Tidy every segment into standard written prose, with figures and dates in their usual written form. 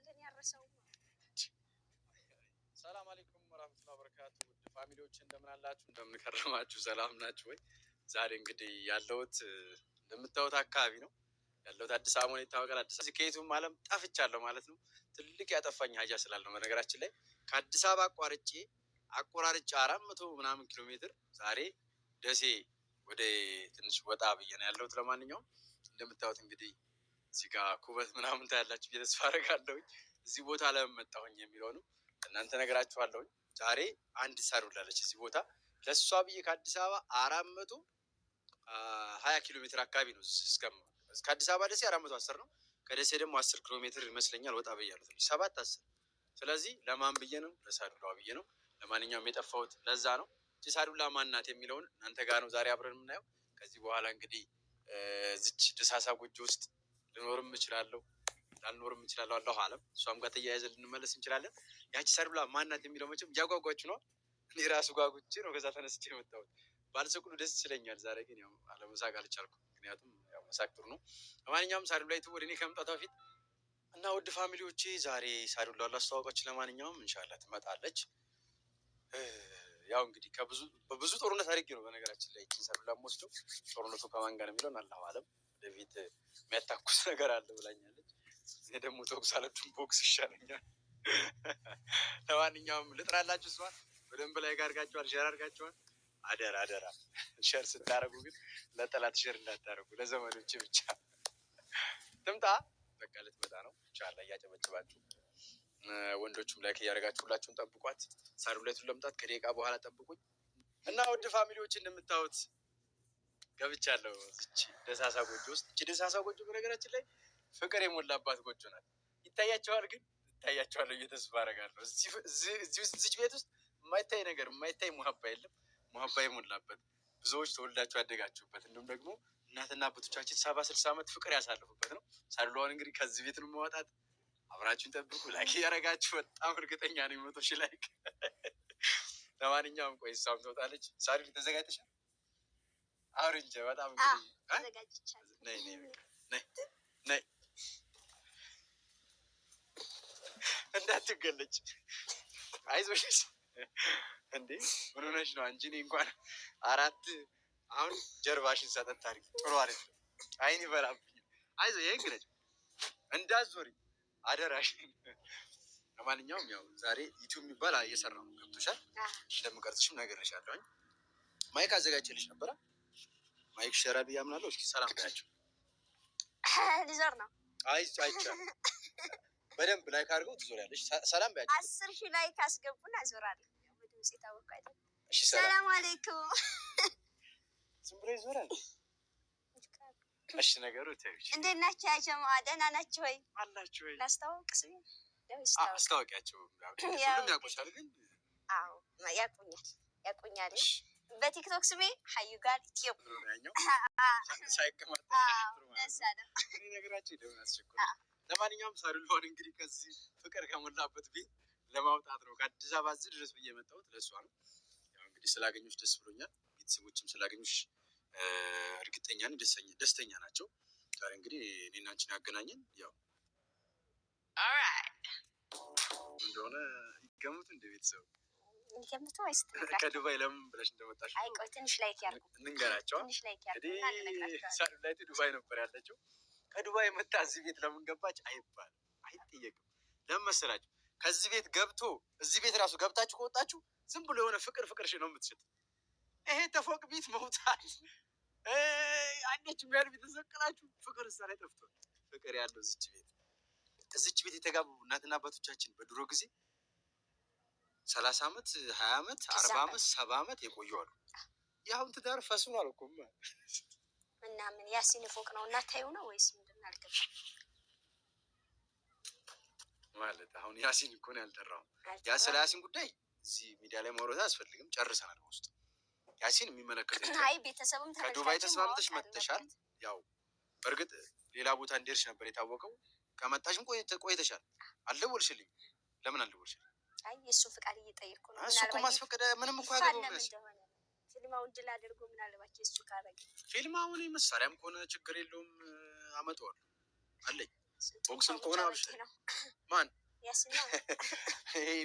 ካለን ያረሰው። ሰላም አለይኩም ወራህመቱላሂ ወበረካቱ። ውድ ፋሚሊዎች እንደምን አላችሁ? እንደምን ከረማችሁ? ሰላም ናችሁ ወይ? ዛሬ እንግዲህ ያለሁት እንደምታዩት አካባቢ ነው ያለሁት። አዲስ አበባ ነው ይታወቃል። አዲስ አበባ ከየቱም ዓለም ጠፍቻለሁ ማለት ነው። ትልቅ ያጠፋኝ ሀጃ ስላለው በነገራችን ላይ ከአዲስ አበባ አቆራርጬ 400 ምናምን ኪሎ ሜትር ዛሬ ደሴ ወደ ትንሽ ወጣ ብዬ ነው ያለሁት። ለማንኛውም እንደምታዩት እንግዲህ እዚህ ጋር ኩበት ምናምን ታያላችሁ ብዬ ተስፋ አደርጋለሁኝ። እዚህ ቦታ ለምን መጣሁኝ የሚለውንም እናንተ ነገራችኋለሁኝ። ዛሬ አንድ ሳሩላለች እዚህ ቦታ ለእሷ ብዬ ከአዲስ አበባ 420 ኪሎ ሜትር አካባቢ ነው እስከ አዲስ አበባ ደሴ 410 ነው። ከደሴ ደግሞ 10 ኪሎ ሜትር ይመስለኛል ወጣ ብያለሁ፣ ትንሽ 7-10። ስለዚህ ለማን ብዬ ነው? ለሳዱላ ብዬ ነው። ለማንኛውም የጠፋሁት ለዛ ነው። ሳዱላ ማናት የሚለውን እናንተ ጋር ነው ዛሬ አብረን የምናየው። ከዚህ በኋላ እንግዲህ እዚች ደሳሳ ጎጆ ውስጥ ልኖርም እችላለሁ ላልኖርም እችላለሁ፣ አላሁ አለም። እሷም ጋር ተያይዘን ልንመለስ እንችላለን። ያቺ ሳዱላ ማናት የሚለው መቼም እያጓጓችሁ ነው። እኔ ራሱ ጓጉቼ ነው ከዛ ተነስቼ የመጣሁት። ባልሰቅሉ ደስ ይለኛል። ዛሬ ግን ያው አለመሳቅ አልቻልኩም፣ ምክንያቱም ያው መሳቅ ጥሩ ነው። ለማንኛውም ሳዱላይቱ ወደ እኔ ከመምጣቷ በፊት እና ውድ ፋሚሊዎቼ ዛሬ ሳዱላ ላስተዋወቃችሁ። ለማንኛውም ኢንሻላህ ትመጣለች። ያው እንግዲህ በብዙ ጦርነት አድርጌ ነው በነገራችን ላይ ይህችን ሳዱላ የምወስደው። ጦርነቱ ከማን ጋር የሚለውን አላሁ አለም። ወደፊት የሚያታኩስ ነገር አለ ብላኛለች። እኔ ደግሞ ተኩስ አለብኝ፣ ቦክስ ይሻለኛል። ለማንኛውም ልጥራላችሁ። እሷን በደንብ ላይ አድርጋችኋል፣ ሼር አድርጋችኋል። አደራ ሼር ስታደርጉ ግን ለጠላት ሼር እንዳታደርጉ፣ ለዘመዶች ብቻ። ትምጣ፣ በቃ ልትመጣ ነው። ኢንሻላህ እያጨበጭባችሁ ወንዶቹም ላይክ እያደረጋችሁ ሁላችሁም ጠብቋት። ሳዱላይቱን ለመምጣት ከደቂቃ በኋላ ጠብቁኝ እና ውድ ፋሚሊዎች እንደምታዩት ገብቻለሁ እዚች ደሳሳ ጎጆ ውስጥ። እቺ ደሳሳ ጎጆ በነገራችን ላይ ፍቅር የሞላባት ጎጆ ናት። ይታያቸዋል፣ ግን ይታያቸዋል እየተስፋ አደርጋለሁ። እዚች ቤት ውስጥ የማይታይ ነገር የማይታይ ሙሀባ የለም። ሙሀባ የሞላበት ብዙዎች ተወልዳችሁ ያደጋችሁበት፣ እንዲሁም ደግሞ እናትና አባቶቻችን 70-60 ዓመት ፍቅር ያሳልፉበት ነው። ሳዱላዋን እንግዲህ ከዚህ ቤት ነው ማውጣት። አብራችሁን ጠብቁ። ላይክ እያደረጋችሁ በጣም እርግጠኛ ነኝ 100,000 ላይክ። ለማንኛውም ቆይ እሷም ትወጣለች። ሳዱ ተዘጋጅተሻል? አውርንጀ በጣም እንግዲህ ነይ እንዳትገለጭ፣ አይዞሽ። እንዴ ምን ሆነሽ ነው አንቺ? እኔ እንኳን አሁን ጀርባሽን ሰጠት አድርጊ። ጥሩ አሪፍ አይን ይበላብኝ። አይዞ ይሄ እንግዲህ እንዳትዞሪ አደራሽ። ለማንኛውም ያው ዛሬ ዩቲዩብ የሚባል እየሰራሁ ነው። ገብቶሻል? እንደምቀርጽሽም ነግሬሻለሁኝ። ማይክ አዘጋጅቼልሽ ነበረ። ማይክ ሸራ ብዬ አምናለሁ። እስኪ ሰላም ብያቸው። ሊዞር ነው። አይቻልም። በደንብ ላይክ አድርገው ትዞሪያለሽ። ሰላም ብያቸው። 10,000 ላይክ አስገቡና እዞራለሁ። በድምጽ የታወቀ አይደል? እሺ ሰላም አለይኩም። ዝም ብሎ ይዞራል። እሺ ነገሩ ታዩች። እንዴት ናችሁ? ያ ጀማ ደህና ናችሁ ወይ? አላችሁ ወይ? ላስተዋውቅ ስሜ አስታወቂያቸው። ሁሉም ያውቁሻል ግን? አዎ ያውቁኛል። በቲክቶክ ስሜ ሀዩ ጋር ኢትዮጵ ነገራቸው ደምን አስቸኩ። ለማንኛውም ሳዱላዋን እንግዲህ ከዚህ ፍቅር ከሞላበት ቤት ለማውጣት ነው ከአዲስ አበባ እዚህ ድረስ ብዬ የመጣሁት። ለእሷ ነው። ያው እንግዲህ ስላገኙሽ ደስ ብሎኛል። ቤተሰቦችም ስላገኙሽ እርግጠኛ ነኝ ደስተኛ ናቸው። ዛሬ እንግዲህ እኔና አንቺን ያገናኘን ያው እንደሆነ ይገምቱ። እንደ ቤተሰብ ይገምቱ ወይስ ከዱባይ ለምን ብለሽ እንደመጣሽ? አይ ቆይ ትንሽ ላይክ ያርጉ እንንገራቸው። ሳዱላይቱ ዱባይ ነበር ያለችው። ከዱባይ መጣ እዚህ ቤት ለምን ገባች አይባልም፣ አይጠየቅም። ለምን መሰላችሁ? ከዚህ ቤት ገብቶ እዚህ ቤት ራሱ ገብታችሁ ከወጣችሁ ዝም ብሎ የሆነ ፍቅር ነው የምትሽጥ። ይሄ ተፎቅ ቤት መውጣት አንዴች የሚያል ቤት ተሰቅላችሁ ፍቅር እዛ ላይ ጠፍቷል። ፍቅር ያለው እዚች ቤት የተጋቡ እናትና አባቶቻችን በድሮ ጊዜ 30 ዓመት 20 ዓመት 40 ዓመት 70 ዓመት የቆዩ አሉ። የአሁን ትዳር ፈስኗል እኮ እና ምን ያሲን ፎቅ ነው እና ታዩ ነው ወይስ ምንድን ነው? አልገባም ማለት አሁን ያሲን እኮ ነው ያልጠራው። ስለ ያሲን ጉዳይ እዚህ ሚዲያ ላይ ማውራት አያስፈልግም፣ ጨርሰናል። ውስጥ ያሲን የሚመለከት አይ ቤተሰብም ከዱባይ ተስማምተሽ መጥተሻል። ያው በእርግጥ ሌላ ቦታ እንድሄድሽ ነበር የታወቀው። ከመጣሽም ቆይተሻል። አልደወልሽልኝ። ለምን አልደወልሽልኝ? አይ የሱ ፍቃድ እየጠየቅኩ ነው። እሱ እኮ ማስፈቀደ ምንም እኮ ያገባው ፊልማውን ድል አድርጎ ምናልባት የሱ ካረገ ፊልማውን መሳሪያም ከሆነ ችግር የለውም፣ አመጣዋለሁ አለኝ። ቦክስም ከሆነ አብሽ ማን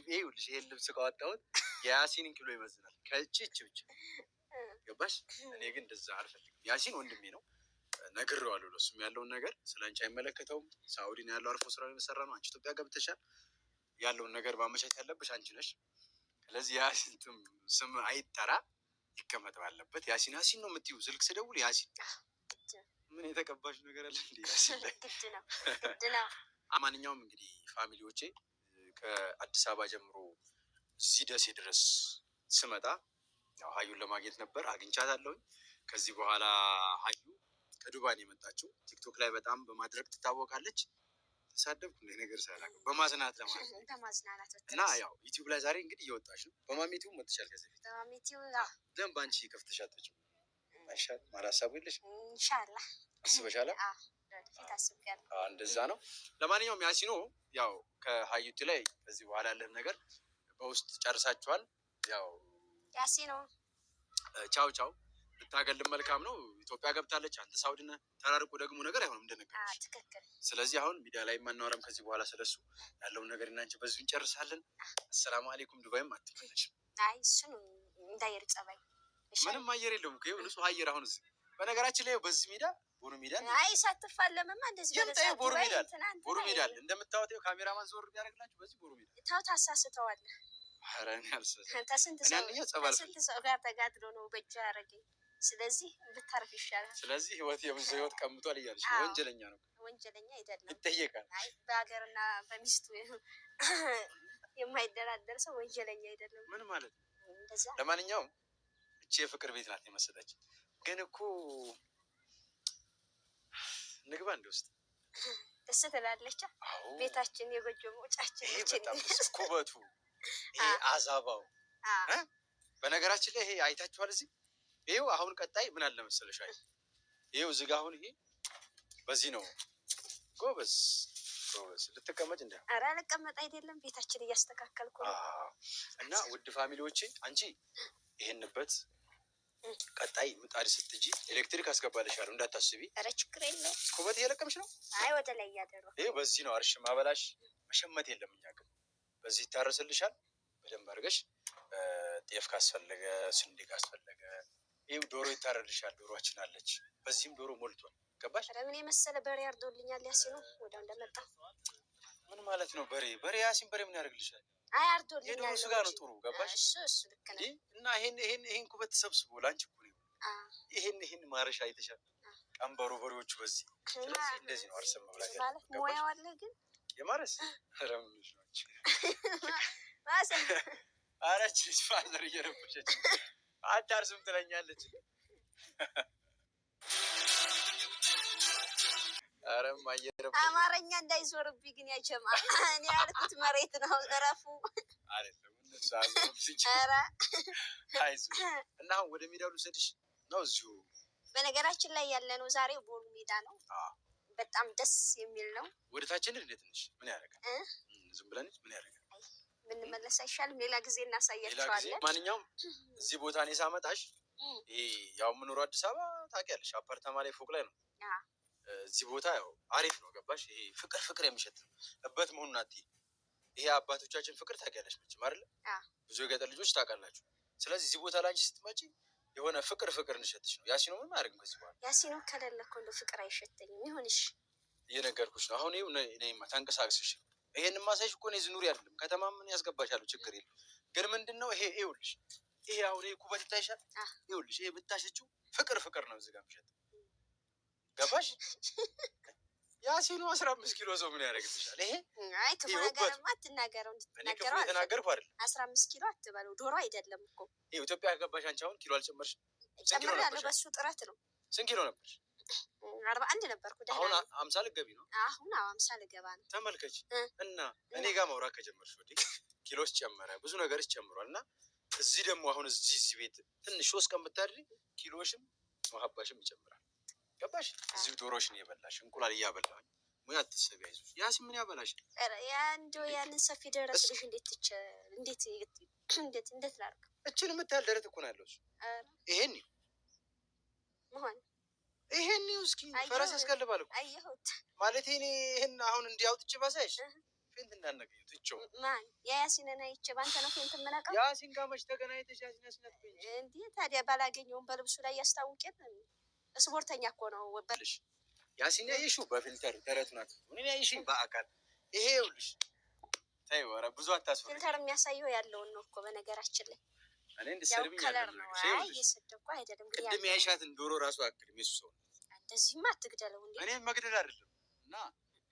ይኸውልሽ ይሄን ልብስ ካወጣሁት የያሲንን ኪሎ ይመዝናል። ከእቺ ብቻ ገባሽ? እኔ ግን እንደዛ አልፈልግም። ያሲን ወንድሜ ነው፣ ነግሬዋለሁ። ለእሱም ያለውን ነገር ስለ አንቺ አይመለከተውም። ሳኡዲ ነው ያለው፣ አርፎ ስራውን የሰራ ነው። አንቺ ኢትዮጵያ ገብተሻል። ያለውን ነገር ማመቻቸት ያለብሽ አንቺ ነሽ። ስለዚህ ያሲን ስም አይጠራ፣ ይቀመጥ ባለበት። ያሲን ነው የምትይው። ስልክ ስደውል ያሲን ምን የተቀባሽ ነገር አለ እንዴ? ያሲን ላይ ግድ ነው። ማንኛውም እንግዲህ ፋሚሊዎቼ ከአዲስ አበባ ጀምሮ እዚህ ደሴ ድረስ ስመጣ ያው ሀዩን ለማግኘት ነበር። አግኝቻታለሁኝ። ከዚህ በኋላ ሀዩ ከዱባይ ነው የመጣችው። ቲክቶክ ላይ በጣም በማድረግ ትታወቃለች። ተሳደብኩ እንደ ነገር ሳላውቅ በማዝናት ለማለት እና ያው ዩቲዩብ ላይ ዛሬ እንግዲህ እየወጣች ነው። በማሜቲው መጥቻል። ከዚህ ፊት በማሜቲው ደም ባንቺ ከፍተሻተች አይሻል ማላሳቡ የለሽ ኢንሻአላህ አስበሻላ? እንደዛ ነው። ለማንኛውም ያሲኖ ያው ከሀዩቲ ላይ ከዚህ በኋላ ያለን ነገር በውስጥ ጨርሳችኋል። ያው ያሲኖ ቻው ቻው። ብታገልም መልካም ነው። ኢትዮጵያ ገብታለች። አንተ ሳውዲ ነህ። ተራርቆ ደግሞ ነገር አይሆንም እንደነገርኩሽ። ትክክል። ስለዚህ አሁን ሚዲያ ላይ ማናወራም ከዚህ በኋላ ስለሱ ያለውን ነገር እናንቺ በዚሁ እንጨርሳለን። አሰላሙ አለይኩም። ዱባይም አትመለሽም። አይ እሱን እንዳየር ጸባይ ምንም አየር የለውም እኮ ይኸው ንጹህ አየር። አሁን እዚህ በነገራችን ላይ በዚህ ሜዳ ቦሩ ሜዳ አይ ሳትፋለምማ እንደዚህ በለዛ ቦሩ ሜዳ አለ እንደምታወጣው ካሜራማን ዞር ቢያደርግላችሁ በዚህ ቦሩ ሜዳ ታው ታሳስተዋለህ። ኧረ እኔ አልሰማም። ስንት ሰው ጋር ተጋድሎ ነው በእጅ ያደረገኝ። ስለዚህ ብታረፍ ይሻላል። ስለዚህ ህይወት የብዙ ህይወት ቀምጧል እያለች ወንጀለኛ ነው። ወንጀለኛ አይደለም፣ ይጠየቃል። አይ በሀገርና በሚስቱ የማይደራደር ሰው ወንጀለኛ አይደለም። ምን ማለት ነው? ለማንኛውም እቺ የፍቅር ቤት ናት የመሰለች። ግን እኮ ንግባ እንደ ውስጥ ደስ ትላለች። ቤታችን የጎጆ መውጫችን በጣም ኩበቱ ይሄ አዛባው። በነገራችን ላይ ይሄ አይታችኋል እዚህ ይሄው አሁን ቀጣይ ምን አለ መሰለሽ? አይ ይሄው እዚህ ጋር አሁን ይሄ በዚህ ነው። ጎበዝ ልትቀመጥ እንደ ኧረ ልቀመጥ አይደለም ቤታችን እያስተካከልኩ ነው። እና ውድ ፋሚሊዎቼ አንቺ ይሄንበት ቀጣይ ምጣድ ስትጂ ኤሌክትሪክ አስገባልሻለሁ እንዳታስቢ። ኧረ ችግር የለውም። ኩበት እየለቀምሽ ነው? አይ ወደ ላይ እያደረኩ ይሄ በዚህ ነው። አርሽ ማበላሽ መሸመት የለም። እኛ ግን በዚህ ይታረስልሻል በደንብ አድርገሽ። ጤፍ ካስፈለገ ስንዴ ካስፈለገ ይሄው ዶሮ ይታረልሻል። ዶሮአችን አለች። በዚህም ዶሮ ሞልቷል። ገባሽ? ኧረ ምን የመሰለ በሬ አርዶልኛል። ያሲኑ ወዲያው እንደመጣ ምን ማለት ነው? በሬ ያሲን በሬ ምን ያደርግልሻል? አይ አርዶልኛል። የዶሮ ስጋ ነው ጥሩ። ገባሽ? እሱ ልክ ነው። እና ይሄን ኩበት ተሰብስቦ ላንቺ እኮ ነው። ይሄን ማረሻ አይተሻል? ቀንበሩ በሬዎቹ በዚህ። ስለዚህ እንደዚህ ነው አርሰም መብላት ያለው። ማለት ሞያው አለ ግን የማረስ ረምሽ ነው ማሰ አረች ፋዘር እየረበሸች አታርስም ትለኛለች። አረም አየረበ አማርኛ እንዳይዞርብኝ ግን ያጀማ እኔ ያልኩት መሬት ነው። እረፉ አይደለም እነሱ አዞርብኝ። ኧረ አይዞህ። እና አሁን ወደ ሜዳው ልውሰድሽ ነው እዚሁ። በነገራችን ላይ ያለነው ዛሬ ቦሩ ሜዳ ነው። በጣም ደስ የሚል ነው። ወደታችን እንዴት ትንሽ ምን ያደርጋል? ዝም ብለን ምን ያደርጋል? ብንመለስ አይሻልም? ሌላ ጊዜ እናሳያቸዋለን። ማንኛውም እዚህ ቦታ እኔ ሳመጣሽ ይሄ ያው የምኖረው አዲስ አበባ ታውቂያለሽ፣ አፓርታማ ላይ ፎቅ ላይ ነው። እዚህ ቦታ ያው አሪፍ ነው። ገባሽ? ይሄ ፍቅር የሚሸት ነው። እበት መሆኑን አትይ። ይሄ አባቶቻችን ፍቅር ታውቂያለሽ መቼም አይደል? ብዙ የገጠር ልጆች ታውቃላችሁ። ስለዚህ እዚህ ቦታ ላይ ስትመጪ የሆነ ፍቅር እንሸትሽ ነው። ያሲኖ ምን አያደርግም ከዚህ በኋላ። ያሲኖ ከሌለ እኮ እንደው ፍቅር አይሸተኝም። ይሁንሽ እየነገርኩሽ ነው። አሁን ይኸው ነይማ ተንቀሳቅስሽ። ይሄን ማሳይሽ እኮ ነው። እዚህ ኑሪ አይደለም ከተማ ምን ያስገባሻለሁ? ችግር የለም። ግን ምንድነው ይሄ ይኸውልሽ፣ ይሄ አሁን ይሄ ኩበት ይታይሻል። ይኸውልሽ ይሄ ብታሸችው ፍቅር ነው እዚህ ጋር ምሸት። ገባሽ? ያሲኑ 15 ኪሎ ሰው ምን ያደርግልሻል? ይሄ አይ ክፉ ነገርማ አትናገረው። እንድትናገረው ተናገርኩ አይደል? 15 ኪሎ አትበለው። ዶሮ አይደለም እኮ ይሄ ኢትዮጵያ ገባሽ አንቺ። አሁን ኪሎ አልጨመርሽ? ጨምሬያለሁ። በሱ ጥረት ነው። ስንት ኪሎ ነበርሽ? 41 ነበርኩ። አሁን 50 ልትገቢ ነው? አሁን 50 ልገባ ነው። ተመልከች። እና እኔ ጋር ማውራት ከጀመርሽ ወዲህ ኪሎስ ጨመረ፣ ብዙ ነገርስ ጨምሯል። እና እዚህ ደግሞ አሁን እዚህ ቤት ትንሽ 3 ቀን ብታድሪ ኪሎሽም መሀባሽም ይጨምራል። ገባሽ? እዚህ ዶሮሽን እየበላሽ እንቁላል እያበላኝ ሙያ አትሰቢ። አይዞሽ። ያሲ ምን ያበላሽ? ያንን ሰፊ ደረስልሽ እንዴት ላድርግ? እችን የምታህል ደረት እኮ ነው ያለው እሱ። ይሄን መሆን ይሄን እስኪ ፈረስ ያስቀልባል እኮ አየሁት ማለት እኔ ይሄን አሁን እንዲያውጥጭ ባሳይሽ ፌንት እንዳነገኝ ትቼው ማን የያሲንን አይቼ ባንተ ነው ፌንት የምነቀው? ያሲን ጋር መች ተገናኝተሽ ያሲን ያስነጥኩኝ እንዴ ታዲያ ባላገኘውም በልብሱ ላይ ያስታውቄት ስፖርተኛ እኮ ነው ወበልሽ። ያሲን ያይሽው በፊልተር ተረቱና ምን ያይሽኝ በአካል ይሄ ይኸውልሽ ታይ ወራ ብዙ አታስፈሪ ፊልተር የሚያሳየው ያለውን ነው እኮ በነገራችን ላይ እኔ እንድሰርብኝ ያለው አይ የሰደኩ አይደለም ግን ቅድም ያይሻትን ዶሮ ራሱ አክል ሚሱ ሰው እንደዚህማ አትግደለው እንዴ እኔ መግደል አይደለም እና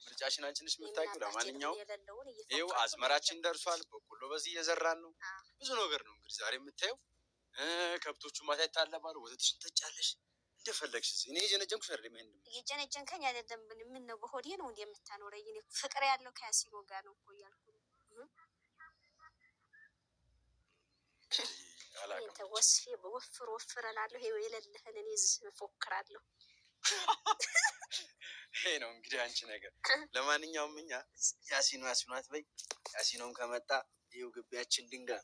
ምርጫሽን አንቺ ነሽ የምታውቂው። ለማንኛውም ይኸው አዝመራችን ደርሷል። በቆሎ በዚህ እየዘራን ነው። ብዙ ነገር ነው እንግዲህ ዛሬ የምታየው። ከብቶቹ ማታ ይታለባሉ። ወተትሽን ትጠጫለሽ እንደፈለግሽ። እኔ የጀነጀንኩሽ አይደለም። ይሄን የጀነጀንከኝ አይደለም። ምን ነው በሆዴ ነው እንዴ የምታኖረኝ? እኔ ፍቅር ያለው ከያሲኖ ጋር ነው እኮ እያልኩ ነው። አንተ ወስፌ ወፍር እላለሁ። ይኸው የሌለህን እኔ እዚህ እፎክራለሁ። ይሄ ነው እንግዲህ አንቺ ነገር። ለማንኛውም እኛ ያሲኖ አትበይ። ያሲኖም ከመጣ ይኸው ግቢያችን ድንጋይ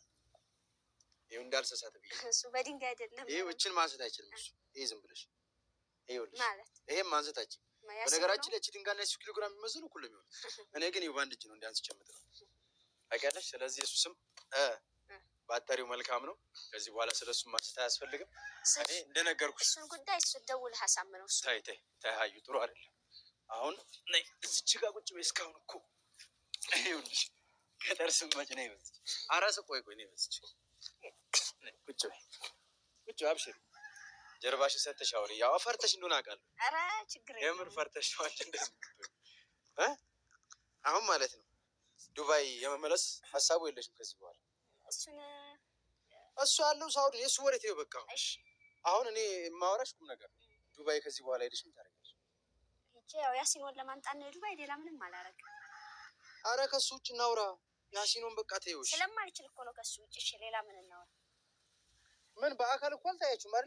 ይኸው እንዳልሰሳት ብዬ እሱ በድንጋይ አይደለም። ይኸው እችን ማንሳት አይችልም እሱ። ይሄ ዝም ብለሽ ይኸውልሽ ማለት ይሄም ማንሳት አይችልም። በነገራችን ላይ እቺ ድንጋይና 6 ኪሎ ግራም የሚመዝኑ እኩል ነው የሚሆነው። እኔ ግን ይኸው በአንድ እጅ ነው እንዲያንስ ጨምጥ ነው ታውቂያለሽ። ስለዚህ እሱ ስም ባጠሪው መልካም ነው። ከዚህ በኋላ ስለሱ ማንሳት አያስፈልግም። እኔ እንደነገርኩሽ እሱን ጉዳይ እሱ ደውለህ አሳምነው። እሱ ታይ ሀዩ ጥሩ አይደለም። አሁን ነይ እዚች ጋር ቁጭ በይ። እስካሁን እኮ ይኸውልሽ ከጠር ስመጭ ነው ይመስል አራስ ቆይ ነው ይመስል ቁጭ በይ አብሽሪ። ጀርባሽ ሰተሽ አውሪ። ያው ፈርተሽ እንደሆነ አውቃለሁ። ኧረ ችግር የለም የምር ፈርተሽ ነው አንቺ እንደዚህ አሁን ማለት ነው ዱባይ የመመለስ ሀሳቡ የለሽም ከዚህ በኋላ? እሱ ያለው ሳውዲ የሱ ወሬ ተይው በቃ። አሁን እኔ የማወራሽ ቁም ነገር ዱባይ ከዚህ በኋላ ሄደሽ ምን ታደርጊያለሽ? ያው ያሲኖን ለማምጣት ነው ዱባይ። ሌላ ምንም አላደርግም። አረ ከሱ ውጭ እናውራ። ያሲኖን በቃ ተይው። ስለማልችል እኮ ነው ከሱ ውጭ። እሺ ሌላ ምን እናውራ? ምን በአካል እኮ አልታያችሁም አይደል?